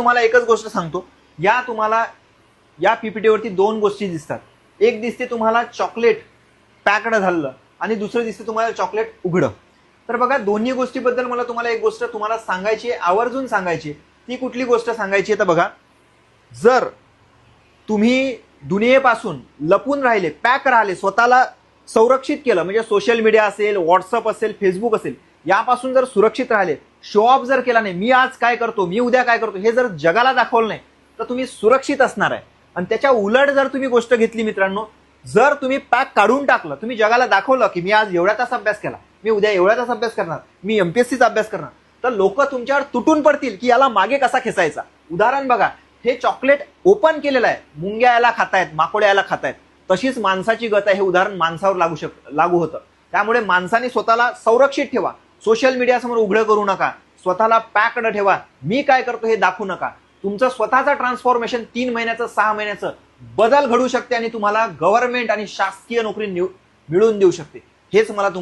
तुम्हाला एकच गोष्ट सांगतो, तुम्हाला या पीपीटीवरती दोन गोष्टी दिसतात. एक दिसते तुम्हाला चॉकलेट पॅक्ड झालेलं आणि दुसरं दिसते तुम्हाला चॉकलेट उघडं. तर बघा, दोन्ही गोष्टीबद्दल मला तुम्हाला एक गोष्ट तुम्हाला सांगायची, आवर्जून सांगायची. ती कुठली गोष्ट सांगायची तर बघा, जर तुम्ही दुनियेपासून लपून राहिले, पॅक राहिले, स्वतःला संरक्षित केलं, म्हणजे सोशल मीडिया असेल, व्हॉट्सअप असेल, फेसबुक असेल, यापासून जर सुरक्षित राहिले, शो ऑफ जर केला नाही, मी आज काय करतो, मी उद्या काय करतो, हे जर जगाला दाखवलं नाही, तर तुम्ही सुरक्षित असणार आहे. आणि त्याच्या उलट जर तुम्ही गोष्ट घेतली मित्रांनो, जर तुम्ही पॅक काढून टाकलं, तुम्ही जगाला दाखवलं की मी आज एवढ्या तास अभ्यास केला, मी उद्या एवढ्या तास अभ्यास करणार, मी एमपीएससीचा अभ्यास करणार, तर लोक तुमच्यावर तुटून पडतील की याला मागे कसा खेचायचा. उदाहरण बघा, हे चॉकलेट ओपन केलेलं आहे, मुंग्या याला खातायत, माकोड्या याला खातायत. तशीच माणसाची गत आहे. हे उदाहरण माणसावर लागू होतं. त्यामुळे माणसाने स्वतःला संरक्षित ठेवा. सोशल मीडिया समोर उघडं करू नका. स्वतःला पॅक्ड ठेवा. मी काय करतो हे दाखवू नका. तुमचं स्वतःचं ट्रान्सफॉर्मेशन 3 महिन्याचं 6 महिन्याचं बदल घडू शकते आणि तुम्हाला गव्हर्नमेंट आणि शासकीय नोकरी मिळवून देऊ शकते. हेच मला